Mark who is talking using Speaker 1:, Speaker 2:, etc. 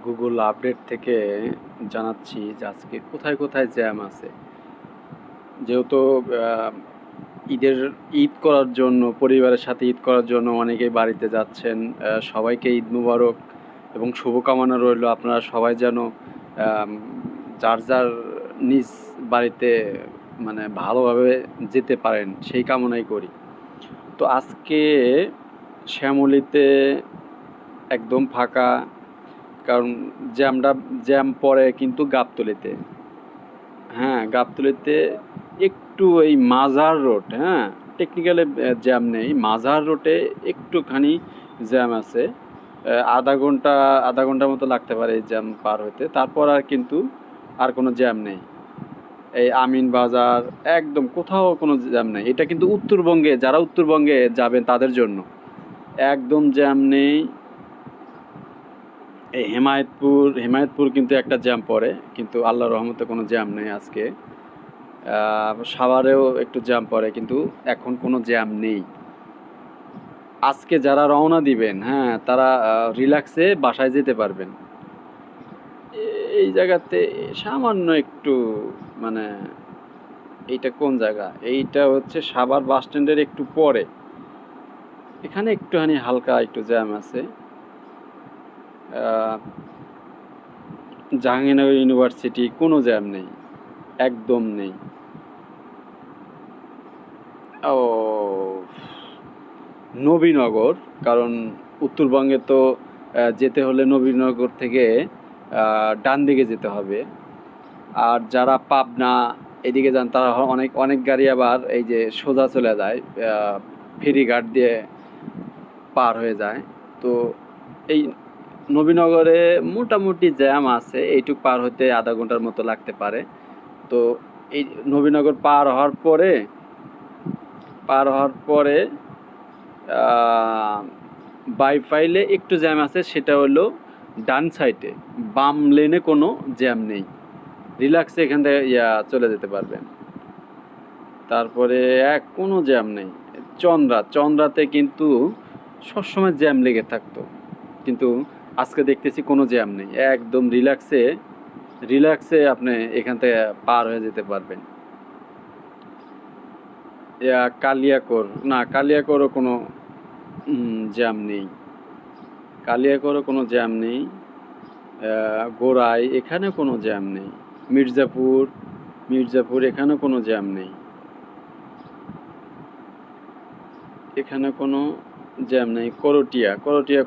Speaker 1: Google update থেকে জানাচ্ছি যে আজকে কোথায় কোথায় জ্যাম আছে। যেহেতু আহ, ঈদ করার জন্য, পরিবারের সাথে ঈদ করার জন্য অনেকেই বাড়িতে যাচ্ছেন। সবাইকে ঈদ মুবারক এবং শুভকামনা রইল। আপনারা সবাই যেন আম, যার যার নিজ বাড়িতে মানে ভালোভাবে যেতে পারেন সেই কামনাই করি। তো আজকে শ্যামলীতে একদম ফাঁকা, কারণ জ্যাম পড়ে কিন্তু গাবতলীতে। হ্যাঁ, গাবতলীতে একটু এই মাজার রোড, হ্যাঁ, টেকনিক্যালি জ্যাম নেই, মাজার রোডে একটুখানি জ্যাম আছে। আধা ঘন্টার মতো লাগতে পারে এই জ্যাম পার হতে, তারপর আর কিন্তু আর কোনো জ্যাম নেই। এই আমিন বাজার একদম কোথাও কোনো জ্যাম নেই। এটা কিন্তু উত্তরবঙ্গে, যারা উত্তরবঙ্গে যাবেন তাদের জন্য একদম জ্যাম নেই। এই হেমায়েতপুর কিন্তু একটা জ্যাম পড়ে, কিন্তু আল্লাহর রহমতে কোনো জ্যাম নেই আজকে। সাভারেও একটু জ্যাম পড়ে, কিন্তু এখন কোনো জ্যাম নেই। আজকে যারা রওনা দিবেন, হ্যাঁ, তারা রিল্যাক্সে বাসায় যেতে পারবেন। এই জায়গাতে সামান্য একটু মানে, এইটা কোন জায়গা, এইটা হচ্ছে সাভার বাস স্ট্যান্ডের একটু পরে, এখানে একটুখানি হালকা একটু জ্যাম আছে। আহ, জাহাঙ্গীরনগর ইউনিভার্সিটি কোনো জ্যাম নেই, একদম নেই। ও, নবীনগর, কারণ উত্তরবঙ্গে তো যেতে হলে নবীনগর থেকে ডান দিকে যেতে হবে। আর যারা পাবনা এদিকে যান তারা অনেক অনেক গাড়ি আবার এই যে সোজা চলে যায়, ফেরিঘাট দিয়ে পার হয়ে যায়। তো এই নবীনগরে মোটামুটি জ্যাম আছে, এইটুক পার হতে আধা ঘন্টার মতো লাগতে পারে। তো এই নবীনগর পার হওয়ার পরে বাইপাইলে একটু জ্যাম আছে, সেটা হলো ডান সাইডে, বাম লেনে কোনো জ্যাম নেই, রিল্যাক্সে এখান থেকে চলে যেতে পারবেন। তারপরে কোনো জ্যাম নেই। চন্দ্রাতে কিন্তু সবসময় জ্যাম লেগে থাকতো, কিন্তু আজকে দেখতেছি কোনো জ্যাম নেই, একদম রিল্যাক্সে আপনি এখান থেকে পার হয়ে যেতে পারবেন। কালিয়াকৈরও কোনো জ্যাম নেই। কালিয়াকৈরও কোনো জ্যাম নেই। গোরাই এখানে কোনো জ্যাম নেই। মির্জাপুর এখানে কোনো জ্যাম নেই। এখানে কোনো জ্যাম নেই। করটিয়া